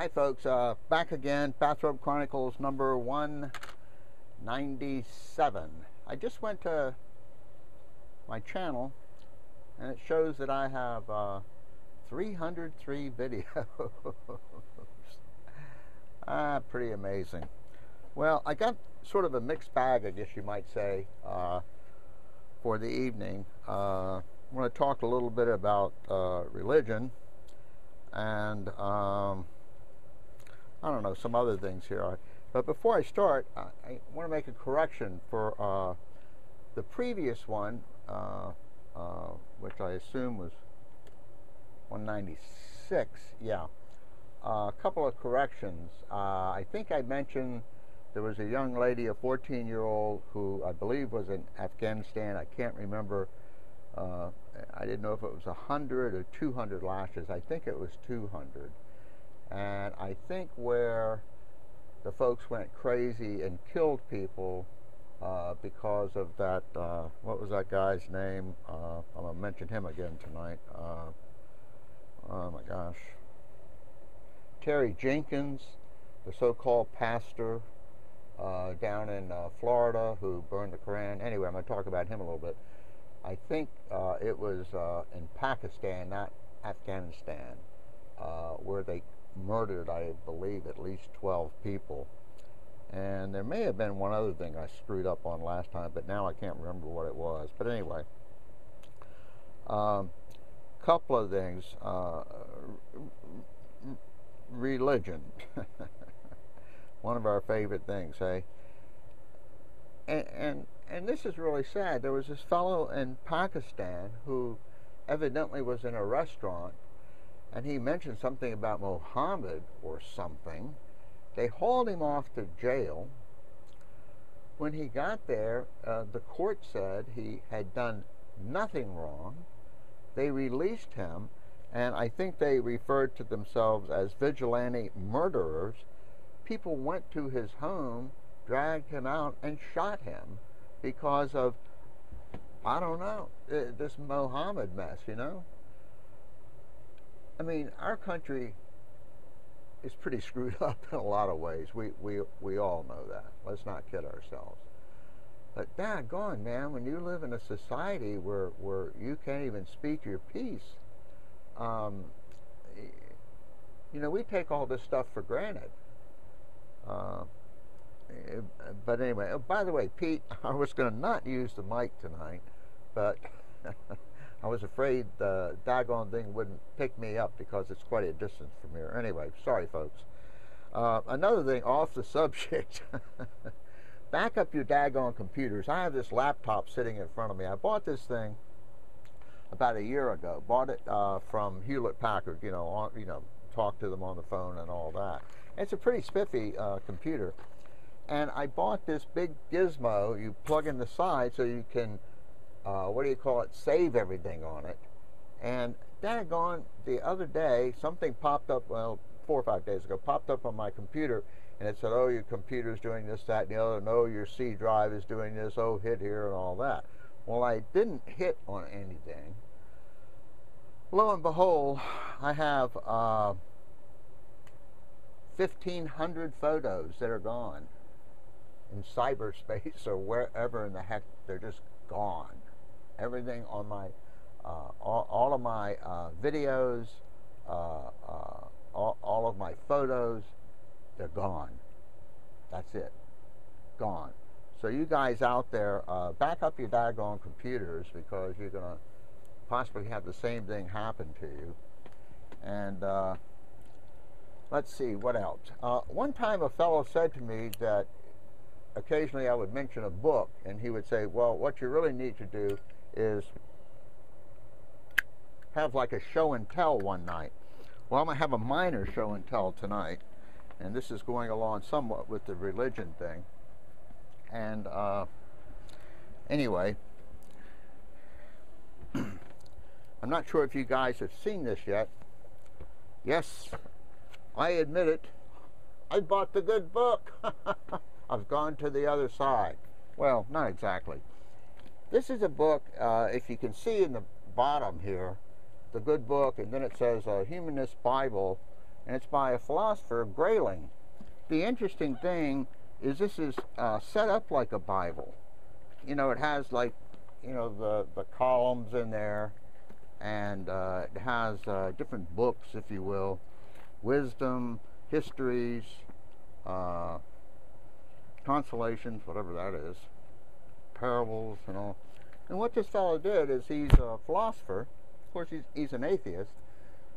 Hi folks, back again, Bathrobe Chronicles number 197. I just went to my channel and it shows that I have 303 videos. Pretty amazing. Well, I got sort of a mixed bag, I guess you might say, for the evening. I want to talk a little bit about religion and I don't know, some other things here. But before I start, I want to make a correction for the previous one, which I assume was 196. Yeah. A couple of corrections. I think I mentioned there was a young lady, a 14-year-old, who I believe was in Afghanistan. I can't remember. I didn't know if it was 100 or 200 lashes. I think it was 200. And I think where the folks went crazy and killed people because of that, what was that guy's name? I'm going to mention him again tonight. Oh my gosh. Terry Jenkins, the so-called pastor down in Florida who burned the Quran. Anyway, I'm going to talk about him a little bit. I think it was in Pakistan, not Afghanistan, where they murdered, I believe, at least 12 people. And there may have been one other thing I screwed up on last time, but now I can't remember what it was. But anyway, couple of things. Religion. One of our favorite things, hey? And this is really sad. There was this fellow in Pakistan who evidently was in a restaurant, and he mentioned something about Muhammad or something. They hauled him off to jail. When he got there, the court said he had done nothing wrong. They released him, and I think they referred to themselves as vigilante murderers. People went to his home, dragged him out, and shot him because of, I don't know, this Muhammad mess, you know? I mean, our country is pretty screwed up in a lot of ways. We all know that. Let's not kid ourselves. But daggone, man, when you live in a society where you can't even speak your piece, you know, we take all this stuff for granted. But anyway, oh, by the way, Pete, I was going to not use the mic tonight, but I was afraid the daggone thing wouldn't pick me up because it's quite a distance from here. Anyway, sorry, folks. Another thing, off the subject. Back up your daggone computers. I have this laptop sitting in front of me. I bought this thing about a year ago. Bought it from Hewlett-Packard. You know, talk to them on the phone and all that. It's a pretty spiffy computer. And I bought this big gizmo you plug in the side so you can, what do you call it, save everything on it. And daggone, the other day, something popped up, well, 4 or 5 days ago, popped up on my computer, and it said, oh, your computer's doing this, that, and the other, no, your C drive is doing this, oh, hit here, and all that. Well, I didn't hit on anything. Lo and behold, I have 1,500 photos that are gone in cyberspace or wherever in the heck. They're just gone. Everything on my all of my videos, all of my photos, they're gone. That's it, gone. So you guys out there, back up your daggone computers, because you're gonna possibly have the same thing happen to you. And let's see, what else? One time a fellow said to me that occasionally I would mention a book, and he would say, well, what you really need to do is have like a show and tell one night. Well, I'm going to have a minor show and tell tonight, and this is going along somewhat with the religion thing. And anyway, I'm not sure if you guys have seen this yet. Yes, I admit it, I bought the good book. I've gone to the other side. Well, not exactly. This is a book, if you can see in the bottom here, the good book, and then it says Humanist Bible, and it's by a philosopher, Grayling. The interesting thing is this is set up like a Bible. You know, it has like, you know, the columns in there, and it has different books, if you will, wisdom, histories, consolations, whatever that is, parables and all. And what this fellow did is he's a philosopher. Of course, he's an atheist,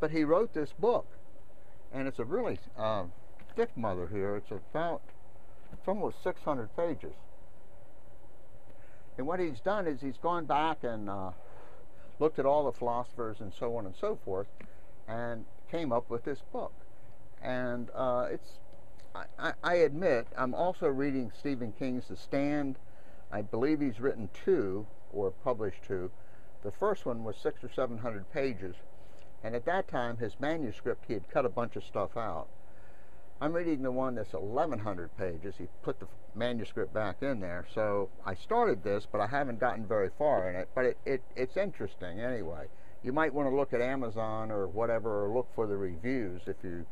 but he wrote this book, and it's a really thick mother here. It's almost 600 pages. And what he's done is he's gone back and looked at all the philosophers and so on and so forth, and came up with this book. And I admit, I'm also reading Stephen King's The Stand. I believe he's written 2, or published 2. The first one was 600 or 700 pages, and at that time, his manuscript, he had cut a bunch of stuff out. I'm reading the one that's 1,100 pages. He put the manuscript back in there. So I started this, but I haven't gotten very far in it. But it's interesting anyway. You might want to look at Amazon or whatever, or look for the reviews if you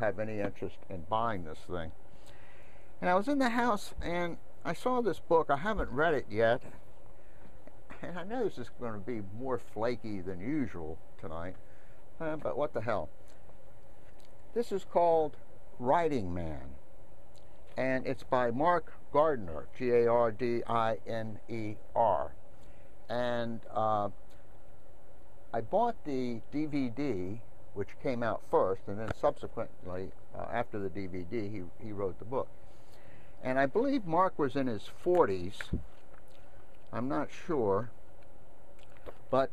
have any interest in buying this thing. And I was in the house, and I saw this book. I haven't read it yet. And I know this is going to be more flaky than usual tonight. But what the hell. This is called Writing Man, and it's by Mark Gardner, Gardiner. And I bought the DVD, which came out first, and then subsequently, after the DVD, he wrote the book. And I believe Mark was in his 40s. I'm not sure, but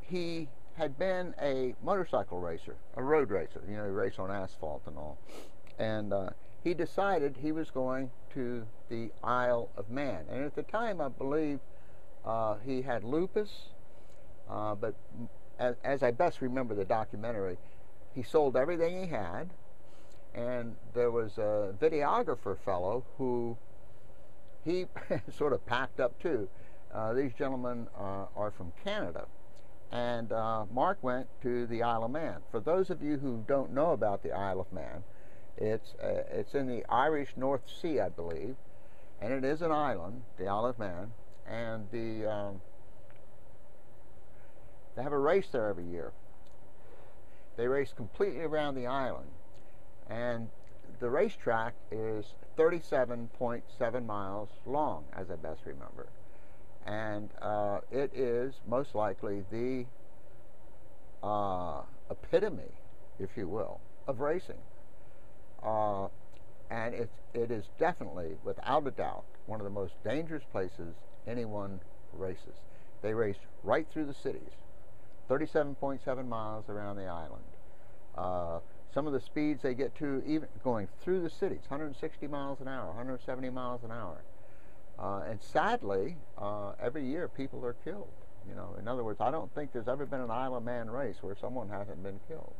he had been a motorcycle racer, a road racer, you know, he raced on asphalt and all. And he decided he was going to the Isle of Man. And at the time, I believe he had lupus, but as I best remember the documentary, he sold everything he had. And there was a videographer fellow who he sort of packed up too. These gentlemen are from Canada. And Mark went to the Isle of Man. For those of you who don't know about the Isle of Man, it's in the Irish North Sea, I believe, and it is an island, the Isle of Man. And they have a race there every year. They race completely around the island, and the racetrack is 37.7 miles long, as I best remember. And it is most likely the epitome, if you will, of racing. And it is definitely, without a doubt, one of the most dangerous places anyone races. They race right through the cities, 37.7 miles around the island. Some of the speeds they get to, even going through the cities, 160 miles an hour, 170 miles an hour. And sadly, every year people are killed. You know, in other words, I don't think there's ever been an Isle of Man race where someone hasn't been killed.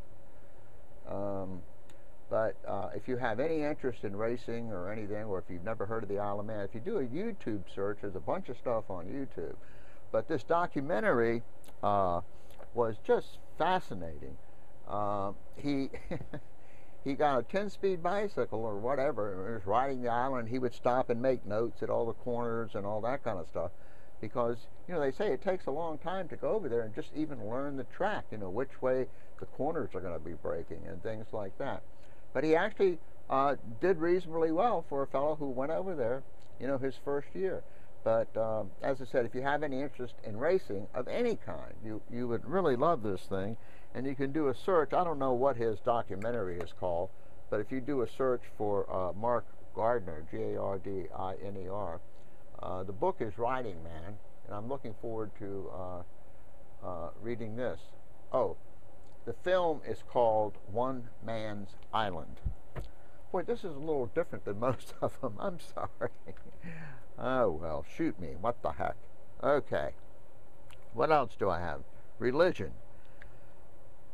But if you have any interest in racing or anything, or if you've never heard of the Isle of Man, if you do a YouTube search, there's a bunch of stuff on YouTube. But this documentary was just fascinating. He he got a 10-speed bicycle or whatever, and was riding the island. He would stop and make notes at all the corners and all that kind of stuff, because, you know, they say it takes a long time to go over there and just even learn the track, you know, which way the corners are going to be braking and things like that. But he actually did reasonably well for a fellow who went over there, you know, his first year. But as I said, if you have any interest in racing of any kind, you would really love this thing. And you can do a search. I don't know what his documentary is called, but if you do a search for Mark Gardner, Gardiner, the book is Writing Man, and I'm looking forward to reading this. Oh, the film is called One Man's Island. Boy, this is a little different than most of them. I'm sorry. Oh, well, shoot me. What the heck? Okay. What else do I have? Religion.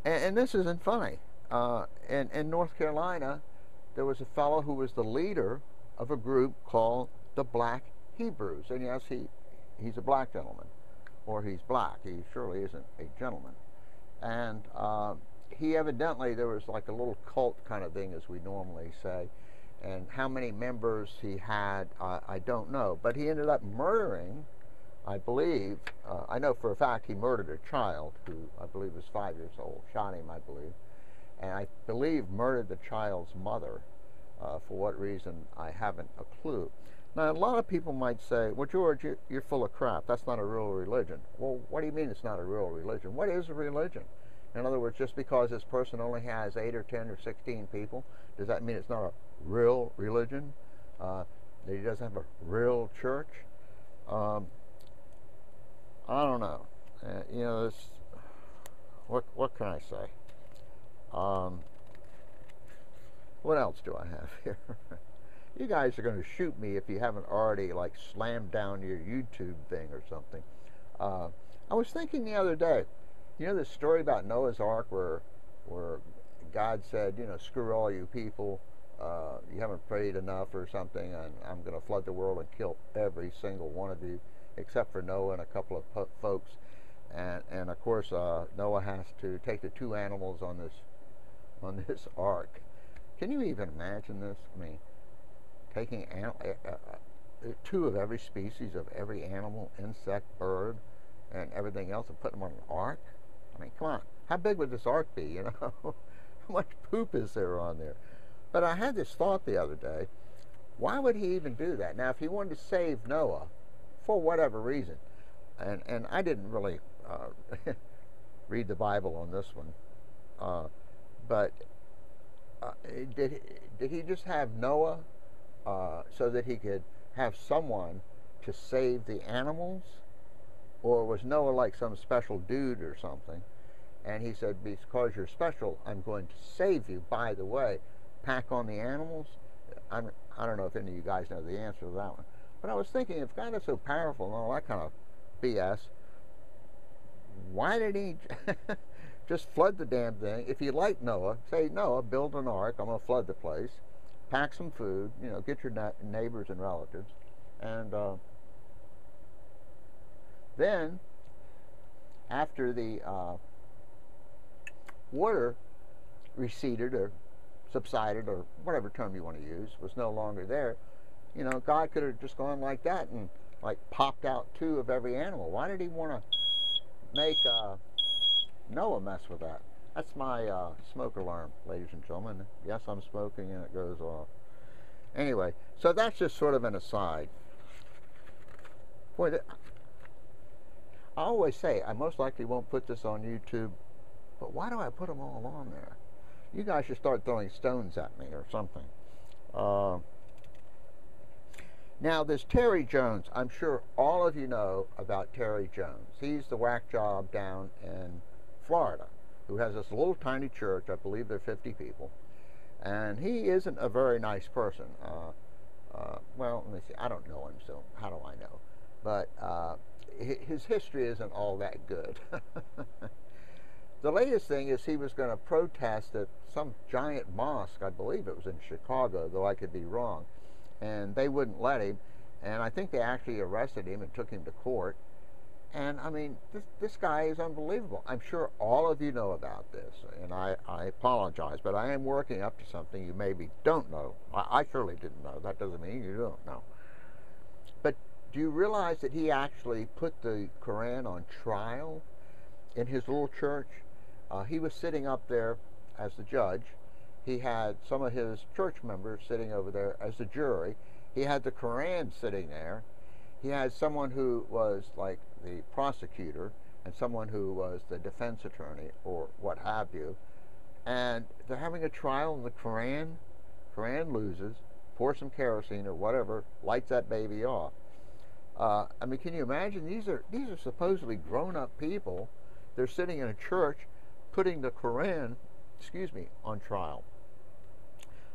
And this isn't funny. In North Carolina, there was a fellow who was the leader of a group called the Black Hebrews. And yes, he's a black gentleman. Or he's black. He surely isn't a gentleman. And he evidently, there was like a little cult kind of thing, as we normally say. And how many members he had, I don't know. But he ended up murdering, I believe, I know for a fact he murdered a child who I believe was 5 years old, shot him, I believe. And I believe murdered the child's mother. For what reason, I haven't a clue. Now, a lot of people might say, well, George, you're full of crap. That's not a real religion. Well, what do you mean it's not a real religion? What is a religion? In other words, just because this person only has 8 or 10 or 16 people, does that mean it's not a real religion? That he doesn't have a real church? I don't know. You know, this, what can I say? What else do I have here? You guys are going to shoot me if you haven't already, like, slammed down your YouTube thing or something. I was thinking the other day, you know this story about Noah's Ark where God said, you know, screw all you people, you haven't prayed enough or something, and I'm going to flood the world and kill every single one of you, except for Noah and a couple of folks. And of course, Noah has to take the 2 animals on this ark. Can you even imagine this? I mean, taking 2 of every species of every animal, insect, bird, and everything else, and putting them on an ark? I mean, come on. How big would this ark be, you know? How much poop is there on there? But I had this thought the other day. Why would he even do that? Now, if he wanted to save Noah, for whatever reason, and I didn't really read the Bible on this one, but did he just have Noah so that he could have someone to save the animals? Or was Noah like some special dude or something? And he said, because you're special, I'm going to save you. By the way, pack on the animals. I don't know if any of you guys know the answer to that one. But I was thinking, if God is so powerful and all that kind of BS, why did he just flood the damn thing? If you like Noah, say, Noah, build an ark. I'm going to flood the place. Pack some food. You know, get your neighbors and relatives. And then, after the water receded or subsided, or whatever term you want to use, was no longer there, you know, God could have just gone like that and like popped out 2 of every animal. Why did he want to make Noah mess with that? That's my smoke alarm, ladies and gentlemen. Yes, I'm smoking and it goes off. Anyway, so that's just sort of an aside. Boy, I always say I most likely won't put this on YouTube, but why do I put them all on there? You guys should start throwing stones at me or something. Now, this Terry Jones, I'm sure all of you know about Terry Jones. He's the whack job down in Florida who has this little tiny church. I believe there are 50 people. And he isn't a very nice person. Well, let me see. I don't know him, so how do I know? But his history isn't all that good. The latest thing is he was going to protest at some giant mosque. I believe it was in Chicago, though I could be wrong. And they wouldn't let him. And I think they actually arrested him and took him to court. And, I mean, this guy is unbelievable. I'm sure all of you know about this. And I apologize, but I am working up to something you maybe don't know. I surely didn't know. That doesn't mean you don't know. But do you realize that he actually put the Quran on trial in his little church? He was sitting up there as the judge. He had some of his church members sitting over there as the jury. He had the Quran sitting there. He had someone who was like the prosecutor and someone who was the defense attorney or what have you. And they're having a trial in the Quran. Quran loses. Pour some kerosene or whatever, lights that baby off. I mean, can you imagine? These are supposedly grown-up people. They're sitting in a church putting the Quran, on trial.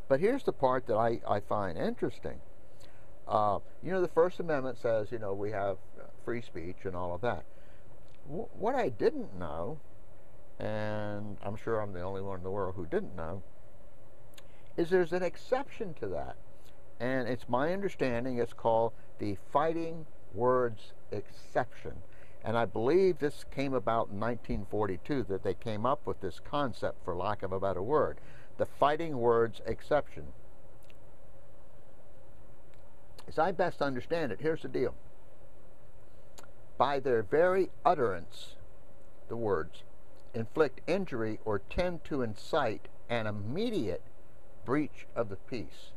But here's the part that I find interesting. You know, the First Amendment says, you know, we have free speech and all of that. What I didn't know, and I'm sure I'm the only one in the world who didn't know, is there's an exception to that. And it's my understanding it's called the fighting words exception. And I believe this came about in 1942, that they came up with this concept, for lack of a better word, the fighting words exception. As I best understand it, here's the deal. By their very utterance, the words inflict injury or tend to incite an immediate breach of the peace.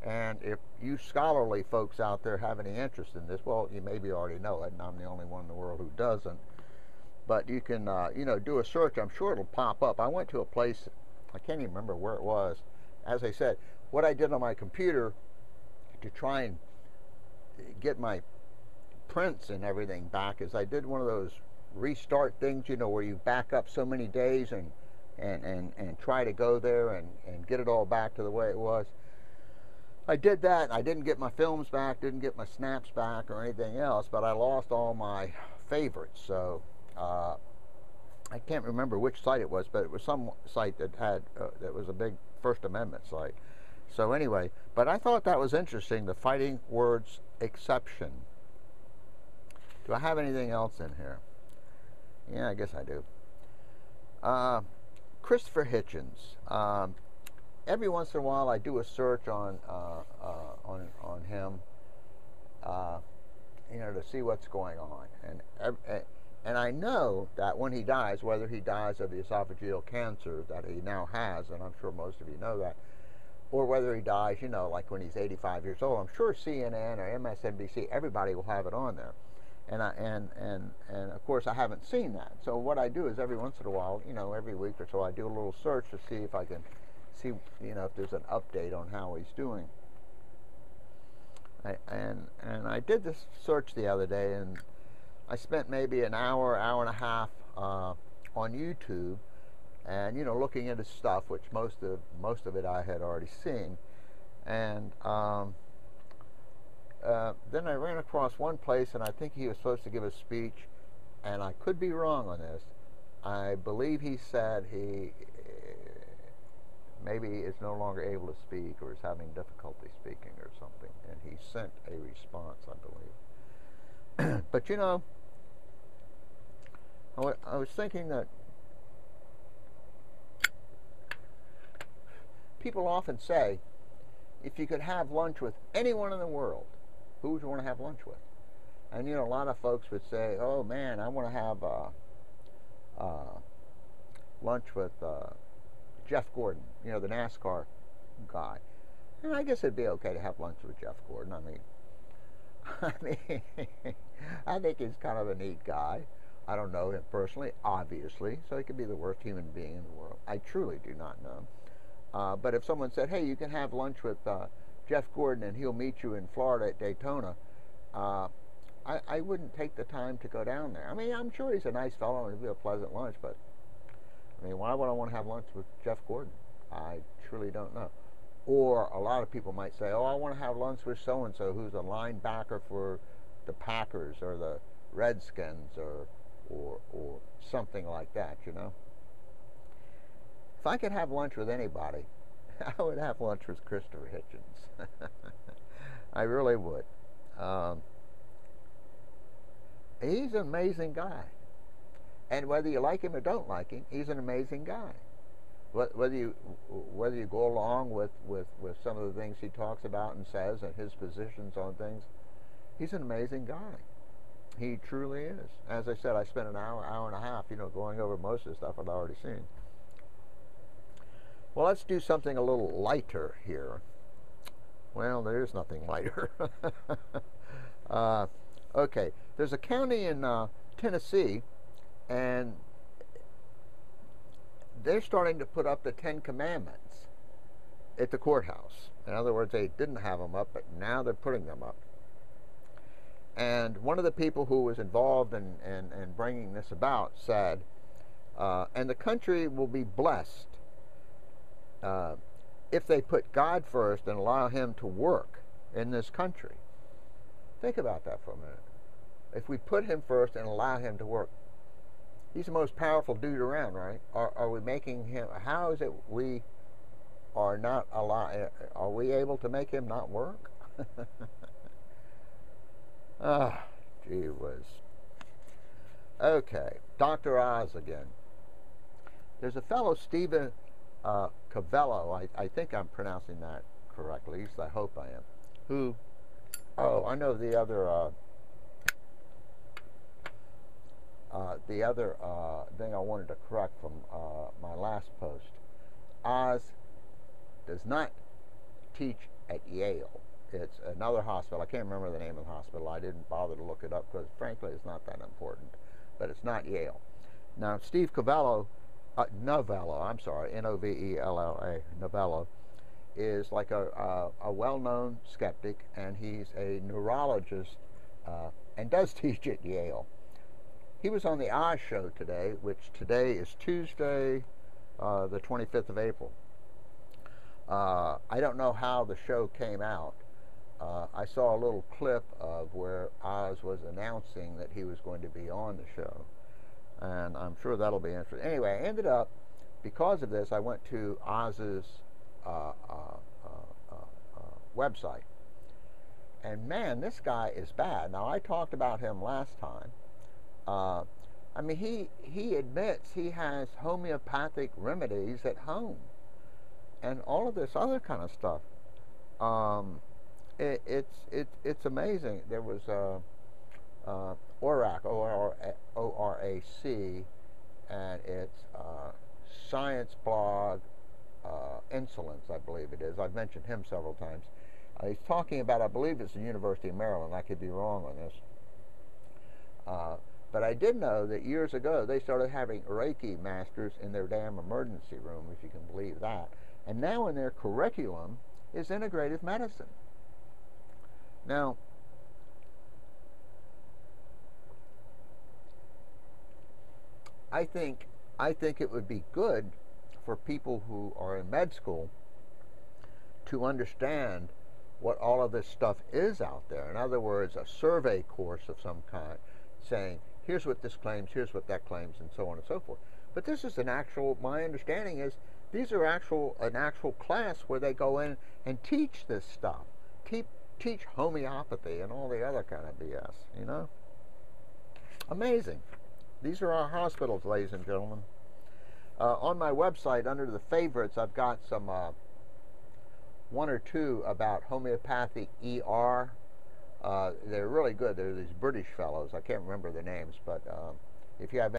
And if you scholarly folks out there have any interest in this, well, you maybe already know it, and I'm the only one in the world who doesn't. But you can, do a search. I'm sure it'll pop up. I went to a place, I can't even remember where it was. As I said, what I did on my computer to try and get my prints and everything back is I did one of those restart things, where you back up so many days and try to go there and get it all back to the way it was. I did that. I didn't get my films back, didn't get my snaps back or anything else, but I lost all my favorites. So I can't remember which site it was, but it was some site that had that was a big First Amendment site. So anyway, but I thought that was interesting, the fighting words exception. Do I have anything else in here? Yeah, I guess I do. Christopher Hitchens. Every once in a while, I do a search on him, to see what's going on, and I know that when he dies, whether he dies of the esophageal cancer that he now has, and I'm sure most of you know that, or whether he dies, like when he's 85 years old, I'm sure CNN or MSNBC, everybody will have it on there. And of course I haven't seen that. So what I do is every once in a while, every week or so, I do a little search to see if I can see, if there's an update on how he's doing. And I did this search the other day, and I spent maybe an hour and a half on YouTube, and looking into stuff, which most of it I had already seen, and then I ran across one place, and I think he was supposed to give a speech, and I could be wrong on this. I believe he said he maybe is no longer able to speak, or is having difficulty speaking or something, and he sent a response, I believe. But I was thinking that people often say, if you could have lunch with anyone in the world, who would you want to have lunch with? And a lot of folks would say, oh man, I want to have lunch with Jeff Gordon, the NASCAR guy. And I guess it'd be okay to have lunch with Jeff Gordon. I think he's kind of a neat guy. I don't know him personally, obviously, so he could be the worst human being in the world. I truly do not know. But if someone said, hey, you can have lunch with Jeff Gordon and he'll meet you in Florida at Daytona, I wouldn't take the time to go down there. I'm sure he's a nice fellow and it'd be a pleasant lunch, but why would I want to have lunch with Jeff Gordon? I truly don't know. Or a lot of people might say, oh, I want to have lunch with so-and-so who's a linebacker for the Packers or the Redskins or something like that, If I could have lunch with anybody, I would have lunch with Christopher Hitchens. I really would. He's an amazing guy. And whether you like him or don't like him, he's an amazing guy. Whether you go along with some of the things he talks about and says and his positions on things, he's an amazing guy. He truly is. As I said, I spent an hour and a half, going over most of the stuff I'd already seen. Well, let's do something a little lighter here. Well, there's nothing lighter. Okay, there's a county in Tennessee, and they're starting to put up the 10 Commandments at the courthouse. In other words, they didn't have them up, but now they're putting them up. And one of the people who was involved in bringing this about said, and the country will be blessed if they put God first and allow him to work in this country. Think about that for a minute. If we put him first and allow him to work. He's the most powerful dude around, right? Are we making him, how is it we are not are we able to make him not work? Ah, gee whiz. Okay, Dr. Oz again. There's a fellow, Stephen Cavello, I think I'm pronouncing that correctly, at least I hope I am, who, oh, I know the other thing I wanted to correct from my last post. Oz does not teach at Yale. It's another hospital. I can't remember the name of the hospital. I didn't bother to look it up because, frankly, it's not that important. But it's not Yale. Now, Steve Novello, I'm sorry, Novella, Novello, is like a well-known skeptic, and he's a neurologist and does teach at Yale. He was on the Oz show today, which today is Tuesday, the 25th of April. I don't know how the show came out. I saw a little clip of where Oz was announcing that he was going to be on the show, and I'm sure that'll be interesting. Anyway, I ended up, because of this, I went to Oz's website, and man, this guy is bad. Now, I talked about him last time. I mean, he admits he has homeopathic remedies at home and all of this other kind of stuff. It's amazing. There was ORAC, ORAC, and it's science blog, Insolence, I believe it is. I've mentioned him several times. He's talking about, I believe it's the University of Maryland. I could be wrong on this. But I did know that years ago they started having Reiki masters in their damn emergency room, if you can believe that. And now in their curriculum is integrative medicine. Now, I think it would be good for people who are in med school to understand what all of this stuff is out there. In other words, a survey course of some kind, saying, here's what this claims, here's what that claims, and so on and so forth. But this is an actual, my understanding is, these are an actual class where they go in and teach this stuff. Teach homeopathy and all the other kind of BS, you know? Amazing. These are our hospitals, ladies and gentlemen. On my website, under the favorites, I've got some one or two about homeopathic ER. They're really good. They're these British fellows. I can't remember their names, but if you have